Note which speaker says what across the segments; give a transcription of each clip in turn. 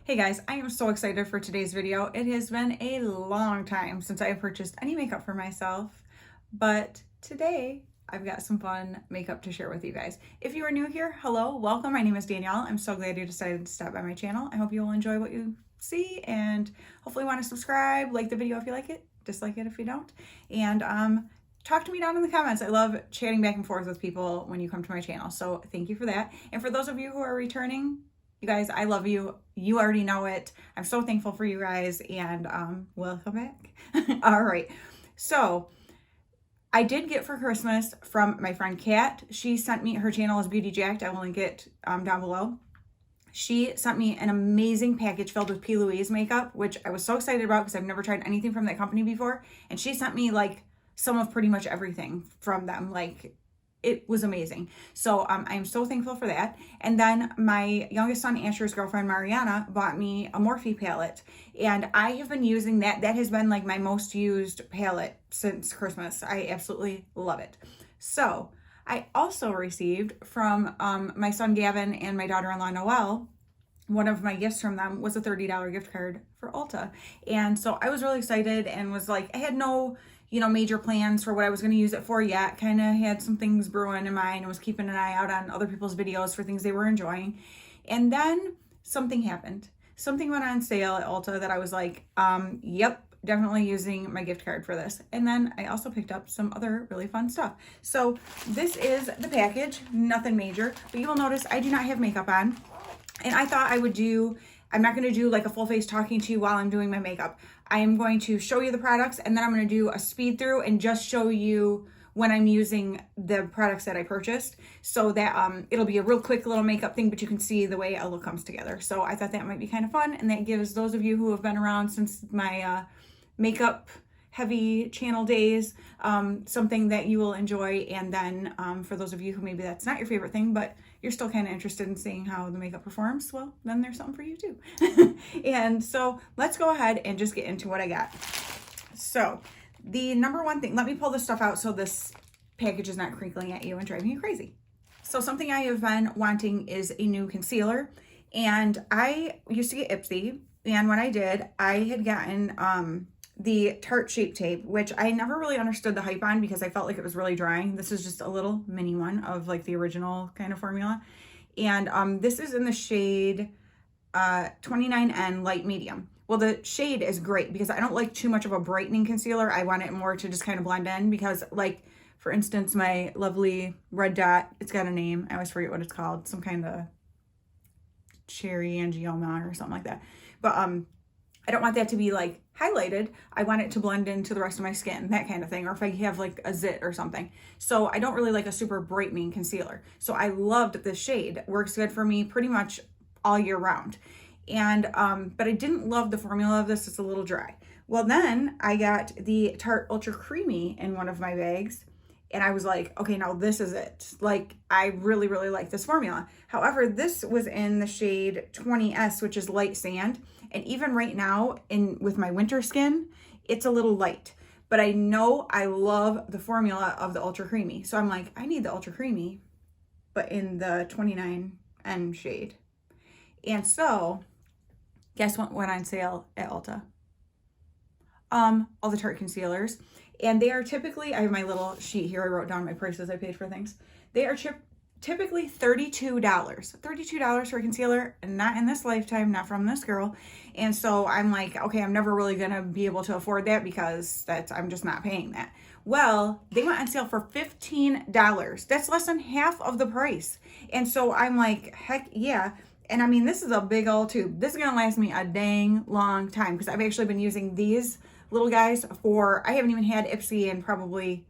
Speaker 1: Hey guys, I am so excited for today's video. It has been a long time since I have purchased any makeup for myself, but today I've got some fun makeup to share with you guys. If you are new here, hello, welcome. My name is Danielle. I'm so glad you decided to stop by my channel. I hope you will enjoy what you see and hopefully want to subscribe, like the video if you like it, dislike it if you don't, and talk to me down in the comments. I love chatting back and forth with people when you come to my channel, so thank you for that. And for those of you who are returning, you guys, I love you. You already know it. I'm so thankful for you guys, and welcome back. All right. So I did get for Christmas from my friend Kat. She sent me, her channel is Beauty Jacked. I will link it down below. She sent me an amazing package filled with P. Louise makeup, which I was so excited about because I've never tried anything from that company before. And she sent me like some of pretty much everything from them. Like, it was amazing. So I'm so thankful for that. And then my youngest son, Asher's girlfriend, Mariana, bought me a Morphe palette. And I have been using that. That has been like my most used palette since Christmas. I absolutely love it. So I also received from my son, Gavin, and my daughter-in-law, Noelle, one of my gifts from them was a $30 gift card for Ulta. And so I was really excited and was like, I had no major plans for what I was going to use it for yet. Kind of had some things brewing in mind and was keeping an eye out on other people's videos for things they were enjoying. And then something happened. Something went on sale at Ulta that I was like, yep, definitely using my gift card for this. And then I also picked up some other really fun stuff. So this is the package, nothing major, but you will notice I do not have makeup on. And I thought I'm not going to do like a full face talking to you while I'm doing my makeup. I am going to show you the products, and then I'm going to do a speed through and just show you when I'm using the products that I purchased, so that it'll be a real quick little makeup thing, but you can see the way a look comes together. So I thought that might be kind of fun, and that gives those of you who have been around since my makeup heavy channel days something that you will enjoy. And then for those of you who maybe that's not your favorite thing, but you're still kind of interested in seeing how the makeup performs, well, then there's something for you too. And so let's go ahead and just get into what I got. So the number one thing, let me pull this stuff out so this package is not crinkling at you and driving you crazy. So something I have been wanting is a new concealer, and I used to get Ipsy, and when I did, I had gotten the Tarte Shape Tape, which I never really understood the hype on because I felt like it was really drying. This is just a little mini one of like the original kind of formula. And this is in the shade 29N Light Medium. Well, the shade is great because I don't like too much of a brightening concealer. I want it more to just kind of blend in because, like, for instance, my lovely red dot, it's got a name. I always forget what it's called. Some kind of cherry angioma or something like that. But I don't want that to be like highlighted. I want it to blend into the rest of my skin, that kind of thing. Or if I have like a zit or something. So I don't really like a super brightening concealer. So I loved this shade. Works good for me pretty much all year round. And, but I didn't love the formula of this. It's a little dry. Well, then I got the Tarte Ultra Creamy in one of my bags. And I was like, okay, now this is it. Like, I really, really like this formula. However, this was in the shade 20S, which is light sand. And even right now, with my winter skin, it's a little light. But I know I love the formula of the Ultra Creamy. So I'm like, I need the Ultra Creamy, but in the 29N shade. And so, guess what went on sale at Ulta? All the Tarte concealers. And they are typically, I have my little sheet here, I wrote down my prices I paid for things. They are typically $32. $32 for a concealer, and not in this lifetime, not from this girl. And so I'm like, okay, I'm never really gonna be able to afford that because I'm just not paying that. Well, they went on sale for $15. That's less than half of the price. And so I'm like, heck yeah. And I mean, this is a big old tube. This is gonna last me a dang long time because I've actually been using these little guys I haven't even had Ipsy in probably,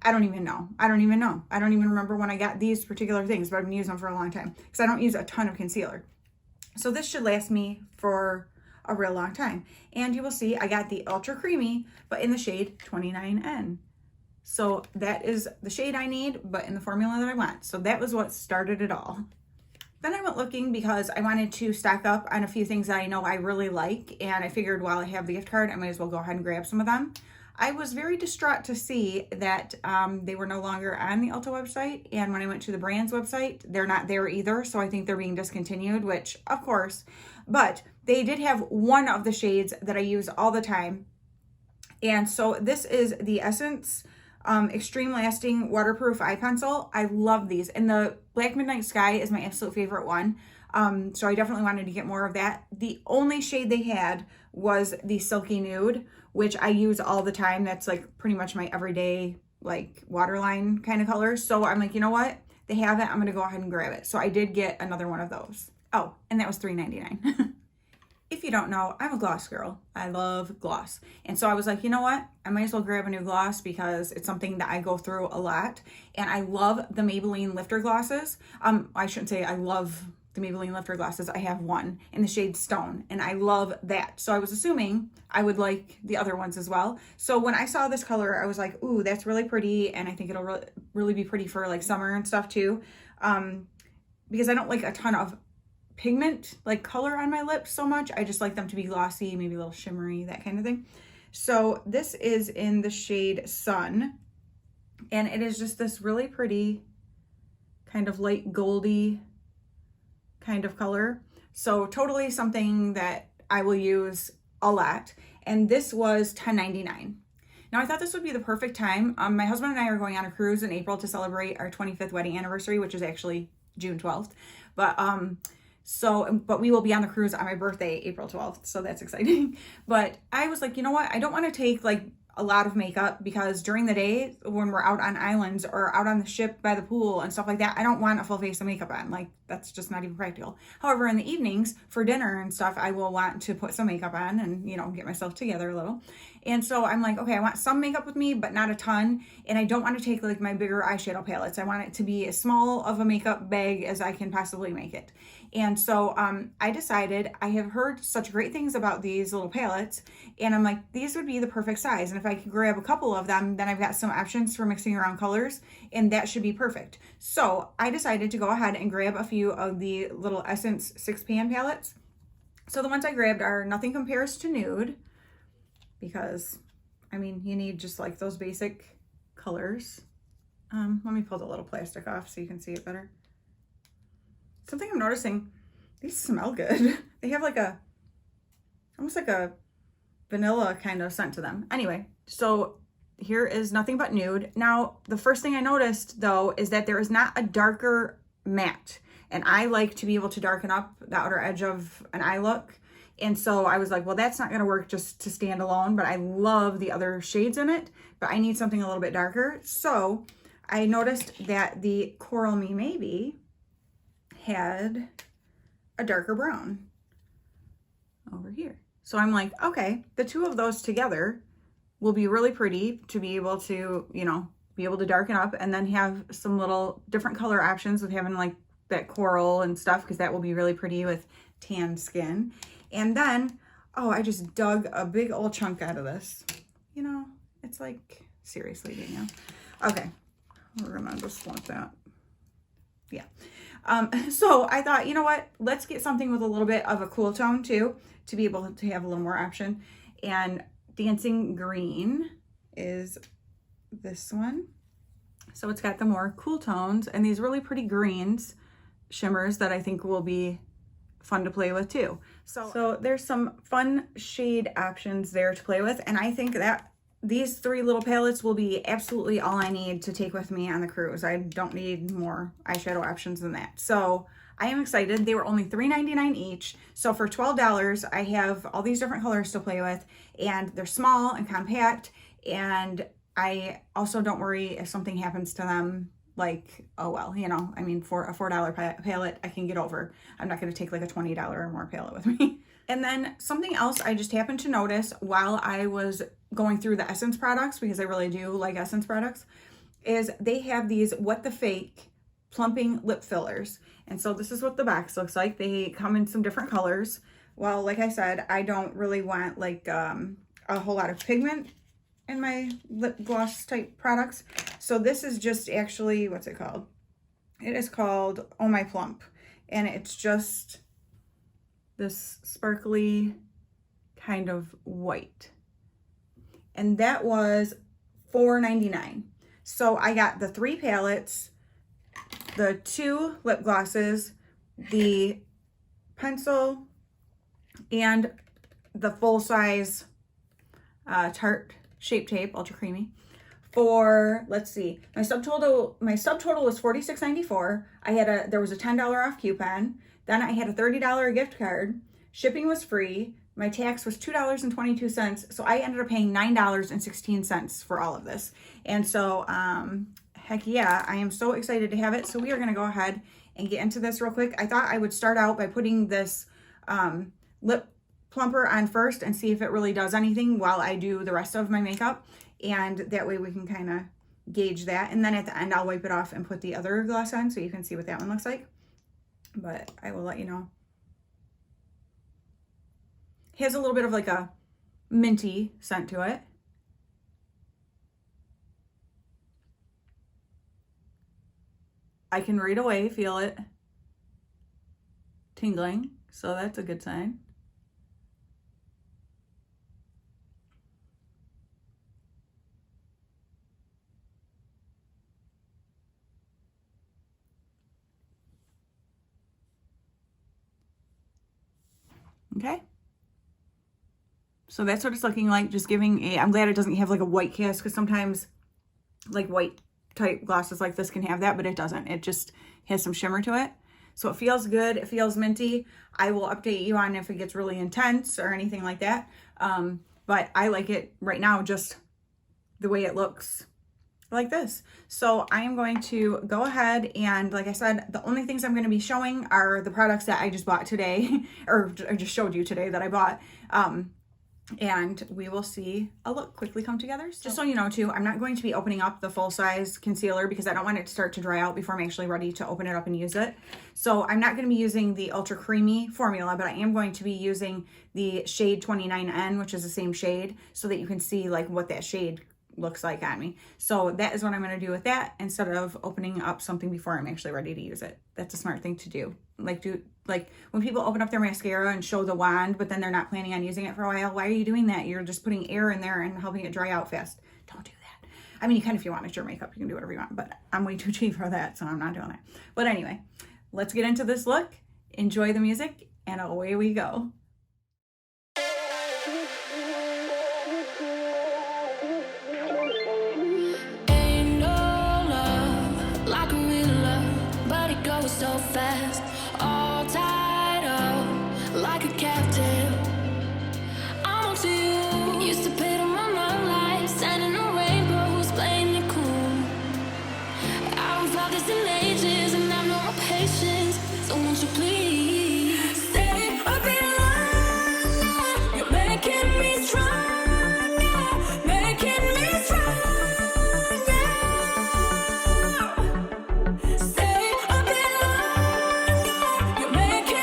Speaker 1: I don't even know. I don't even remember when I got these particular things, but I've been using them for a long time because I don't use a ton of concealer. So this should last me for a real long time. And you will see I got the Ultra Creamy, but in the shade 29N. So that is the shade I need, but in the formula that I want. So that was what started it all. Then I went looking because I wanted to stock up on a few things that I know I really like, and I figured while I have the gift card, I might as well go ahead and grab some of them. I was very distraught to see that they were no longer on the Ulta website, and when I went to the brand's website, they're not there either, so I think they're being discontinued, which, of course, but they did have one of the shades that I use all the time. And so this is the Essence Extreme Lasting Waterproof Eye Pencil. I love these. And the Black Midnight Sky is my absolute favorite one. So I definitely wanted to get more of that. The only shade they had was the Silky Nude, which I use all the time. That's like pretty much my everyday like waterline kind of color. So I'm like, you know what? They have it. I'm going to go ahead and grab it. So I did get another one of those. Oh, and that was $3.99. If you don't know, I'm a gloss girl. I love gloss. And so I was like, you know what? I might as well grab a new gloss because it's something that I go through a lot. And I love the Maybelline Lifter glosses. I shouldn't say I love the Maybelline Lifter glosses. I have one in the shade Stone, and I love that. So I was assuming I would like the other ones as well. So when I saw this color, I was like, ooh, that's really pretty. And I think it'll really be pretty for like summer and stuff too. Because I don't like a ton of pigment like color on my lips so much. I just like them to be glossy, maybe a little shimmery, that kind of thing. So this is in the shade Sun, and it is just this really pretty kind of light goldy kind of color. So totally something that I will use a lot. And this was $10.99. Now I thought this would be the perfect time. My husband and I are going on a cruise in April to celebrate our 25th wedding anniversary, which is actually June 12th. But we will be on the cruise on my birthday, April 12th. So that's exciting. But I was like, you know what? I don't want to take like a lot of makeup because during the day when we're out on islands or out on the ship by the pool and stuff like that, I don't want a full face of makeup on. Like that's just not even practical. However, in the evenings for dinner and stuff, I will want to put some makeup on and, you know, get myself together a little. And so I'm like, okay, I want some makeup with me, but not a ton. And I don't want to take like my bigger eyeshadow palettes. I want it to be as small of a makeup bag as I can possibly make it. And so I decided, I have heard such great things about these little palettes, and I'm like, these would be the perfect size. And if I could grab a couple of them, then I've got some options for mixing around colors, and that should be perfect. So I decided to go ahead and grab a few of the little Essence 6-pan palettes. So the ones I grabbed are Nothing Compares to Nude, because, I mean, you need just like those basic colors. Let me pull the little plastic off so you can see it better. Something I'm noticing, these smell good. They have like almost like a vanilla kind of scent to them. Anyway, so here is Nothing But Nude. Now, the first thing I noticed though is that there is not a darker matte. And I like to be able to darken up the outer edge of an eye look. And so I was like, well, that's not gonna work just to stand alone, but I love the other shades in it, but I need something a little bit darker. So I noticed that the Coral Me Maybe had a darker brown over here. So I'm like, okay, the two of those together will be really pretty to be able to, you know, be able to darken up and then have some little different color options with having like that coral and stuff, because that will be really pretty with tan skin. And then, oh, I just dug a big old chunk out of this. You know, it's like, seriously, Danielle. Okay, we're gonna just want that. Yeah. So I thought, you know what, let's get something with a little bit of a cool tone too, to be able to have a little more option. And Dancing Green is this one. So it's got the more cool tones and these really pretty greens, shimmers that I think will be fun to play with too. So there's some fun shade options there to play with. And I think that these three little palettes will be absolutely all I need to take with me on the cruise. I don't need more eyeshadow options than that. So I am excited. They were only $3.99 each. So for $12, I have all these different colors to play with, and they're small and compact. And I also don't worry if something happens to them, like, oh well, you know, I mean, for a $4 palette, I can get over. I'm not going to take like a $20 or more palette with me. And then something else I just happened to notice while I was going through the Essence products, because I really do like Essence products, is they have these What the Fake plumping lip fillers. And so this is what the box looks like. They come in some different colors. Well, like I said, I don't really want like a whole lot of pigment in my lip gloss type products. So this is just actually, what's it called? It is called Oh My Plump. And it's just this sparkly kind of white. And that was $4.99. So I got the 3 palettes, the 2 lip glosses, the pencil, and the full size Tarte Shape Tape, ultra creamy, for, let's see, my subtotal was $46.94. There was a $10 off coupon. Then I had a $30 gift card. Shipping was free. My tax was $2.22. So I ended up paying $9.16 for all of this. And so, heck yeah, I am so excited to have it. So we are going to go ahead and get into this real quick. I thought I would start out by putting this lip plumper on first and see if it really does anything while I do the rest of my makeup. And that way we can kind of gauge that. And then at the end, I'll wipe it off and put the other gloss on so you can see what that one looks like. But I will let you know. It has a little bit of like a minty scent to it. I can right away feel it tingling, so that's a good sign. Okay. So that's what it's looking like, just giving a, I'm glad it doesn't have like a white cast, because sometimes like white type glosses like this can have that, but it doesn't. It just has some shimmer to it. So it feels good. It feels minty. I will update you on if it gets really intense or anything like that. But I like it right now, just the way it looks like this. So I am going to go ahead and, like I said, the only things I'm going to be showing are the products that I just bought today, or I just showed you today that I bought. And we will see a look quickly come together. Just so you know too, I'm not going to be opening up the full size concealer because I don't want it to start to dry out before I'm actually ready to open it up and use it. So I'm not going to be using the ultra creamy formula, but I am going to be using the shade 29N, which is the same shade, so that you can see like what that shade looks like on me. So that is what I'm going to do with that, instead of opening up something before I'm actually ready to use it. That's a smart thing to do. Like when people open up their mascara and show the wand, but then they're not planning on using it for a while. Why are you doing that? You're just putting air in there and helping it dry out fast. Don't do that. I mean, you can if you want. It's your makeup. You can do whatever you want, but I'm way too cheap for that, so I'm not doing it. But anyway, let's get into this look. Enjoy the music, and away we go.
Speaker 2: So fast, all tied up like a captive. I'm on to you. Used to pay to my mind life, standing on rainbows, playing it cool. I don't felt this in ages, and I've no more patience. So won't you please stay a bit longer? You're making me stronger, making me stronger. Stay a bit longer. You're making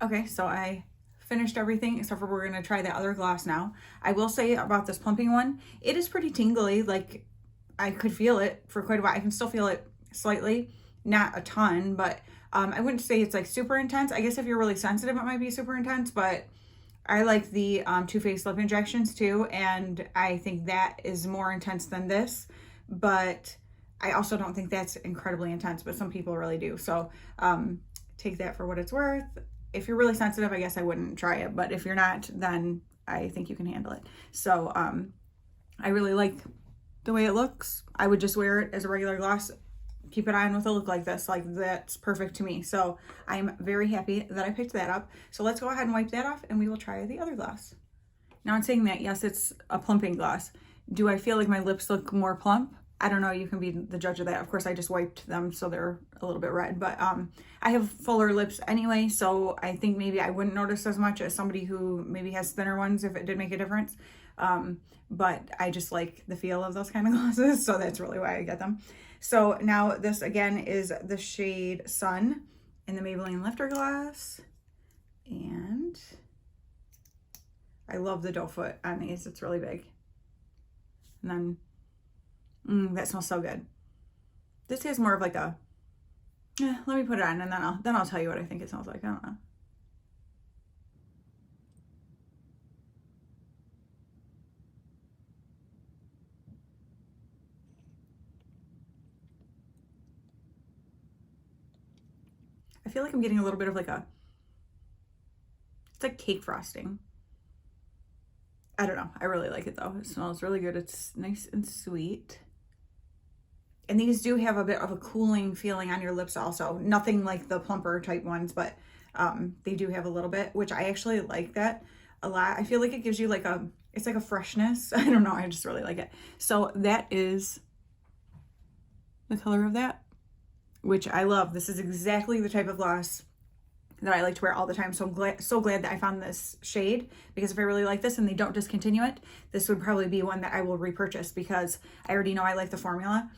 Speaker 1: Okay, so I finished everything except for we're gonna try the other gloss now. I will say about this plumping one, it is pretty tingly. Like I could feel it for quite a while. I can still feel it slightly, not a ton, but I wouldn't say it's like super intense. I guess if you're really sensitive, it might be super intense, but I like the Too Faced lip injections too, and I think that is more intense than this, but I also don't think that's incredibly intense, but some people really do. So take that for what it's worth. If you're really sensitive, I guess I wouldn't try it, but if you're not, then I think you can handle it. So I really like the way it looks. I would just wear it as a regular gloss, keep it on with a look like this. Like that's perfect to me. So I'm very happy that I picked that up. So let's go ahead and wipe that off and we will try the other gloss. Now in saying that, yes, it's a plumping gloss. Do I feel like my lips look more plump? I don't know, you can be the judge of that. Of course, I just wiped them so they're a little bit red, but I have fuller lips anyway, so I think maybe I wouldn't notice as much as somebody who maybe has thinner ones if it did make a difference. But I just like the feel of those kind of glosses, so that's really why I get them. So now this again is the shade Sun in the Maybelline Lifter Gloss, and I love the doe foot on these, it's really big. And then that smells so good. This has more of like a, let me put it on and then I'll tell you what I think it smells like. I don't know. I feel like I'm getting a little bit of like it's like cake frosting. I don't know. I really like it though. It smells really good. It's nice and sweet. And these do have a bit of a cooling feeling on your lips also. Nothing like the plumper type ones, but they do have a little bit, which I actually like that a lot. I feel like it gives you like it's like a freshness. I don't know. I just really like it. So that is the color of that, which I love. This is exactly the type of gloss that I like to wear all the time. So I'm so glad that I found this shade, because if I really like this and they don't discontinue it, this would probably be one that I will repurchase because I already know I like the formula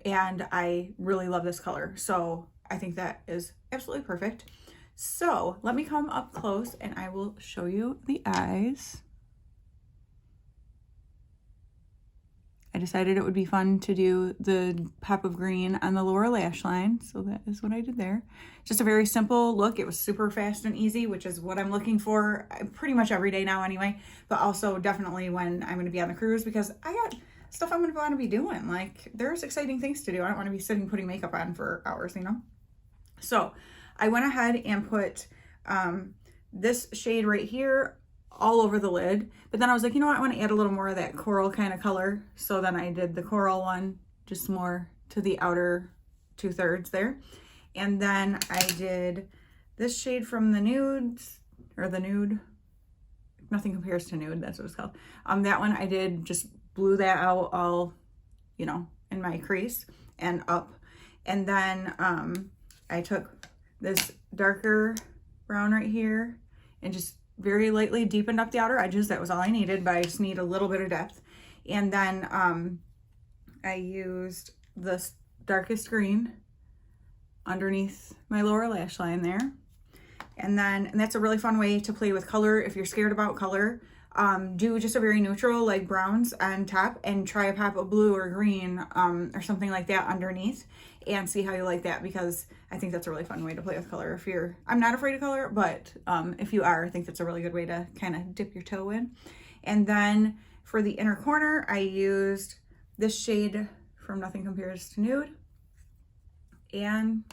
Speaker 1: and I really love this color. So I think that is absolutely perfect. So let me come up close and I will show you the eyes. I decided it would be fun to do the pop of green on the lower lash line. So that is what I did there. Just a very simple look. It was super fast and easy, which is what I'm looking for pretty much every day now anyway, but also definitely when I'm going to be on the cruise, because I got stuff I'm going to want to be doing. Like there's exciting things to do. I don't want to be sitting putting makeup on for hours, you know? So I went ahead and put this shade right here all over the lid, but then I was like, you know what, I want to add a little more of that coral kind of color. So then I did the coral one just more to the outer 2/3 there. And then I did this shade from the nudes, or the nude, Nothing Compares to Nude, that's what it's called. That one I did just blew that out all, you know, in my crease and up. And then I took this darker brown right here and just very lightly deepened up the outer edges. That was all I needed, but I just need a little bit of depth. And then I used this darkest green underneath my lower lash line there. And that's a really fun way to play with color. If you're scared about color, do just a very neutral like browns on top and try a pop of blue or green or something like that underneath and see how you like that, because I think that's a really fun way to play with color. I'm not afraid of color, but if you are, I think that's a really good way to kind of dip your toe in. And then for the inner corner, I used this shade from Nothing Compares to Nude, and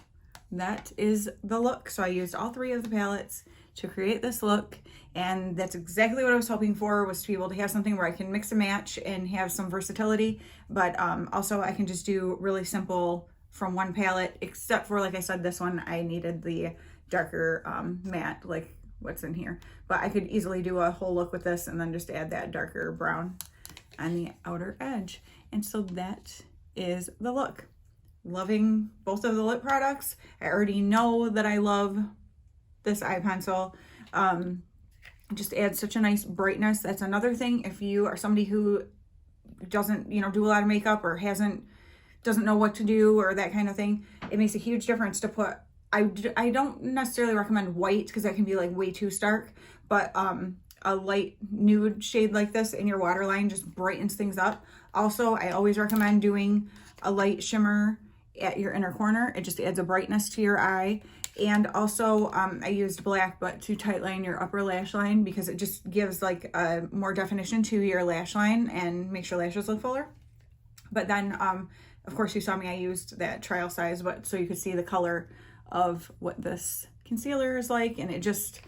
Speaker 1: that is the look. So I used all three of the palettes to create this look, and that's exactly what I was hoping for, was to be able to have something where I can mix and match and have some versatility, but also I can just do really simple from one palette, except for, like I said, this one I needed the darker matte, like what's in here, but I could easily do a whole look with this and then just add that darker brown on the outer edge. And so that is the look. Loving both of the lip products. I already know that I love this eye pencil. Just adds such a nice brightness. That's another thing. If you are somebody who doesn't, you know, do a lot of makeup or doesn't know what to do or that kind of thing, it makes a huge difference to put I don't necessarily recommend white because that can be like way too stark, but a light nude shade like this in your waterline just brightens things up. Also, I always recommend doing a light shimmer at your inner corner. It just adds a brightness to your eye. And also, I used black, but to tightline your upper lash line because it just gives like a more definition to your lash line and makes your lashes look fuller. But then, of course, you saw me, I used that trial size, but so you could see the color of what this concealer is like, and it just,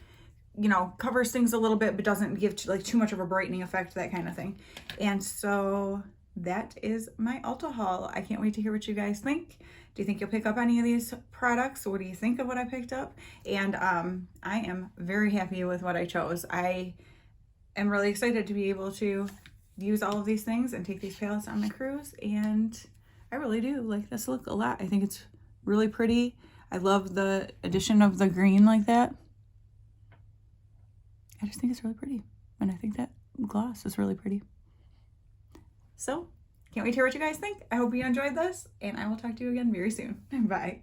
Speaker 1: you know, covers things a little bit but doesn't give too much of a brightening effect, that kind of thing. And so that is my Ulta haul. I can't wait to hear what you guys think. Do you think you'll pick up any of these products? What do you think of what I picked up? And I am very happy with what I chose. I am really excited to be able to use all of these things and take these palettes on my cruise, and I really do like this look a lot. I think it's really pretty. I love the addition of the green like that. I just think it's really pretty, and I think that gloss is really pretty. So, can't wait to hear what you guys think. I hope you enjoyed this, and I will talk to you again very soon. Bye.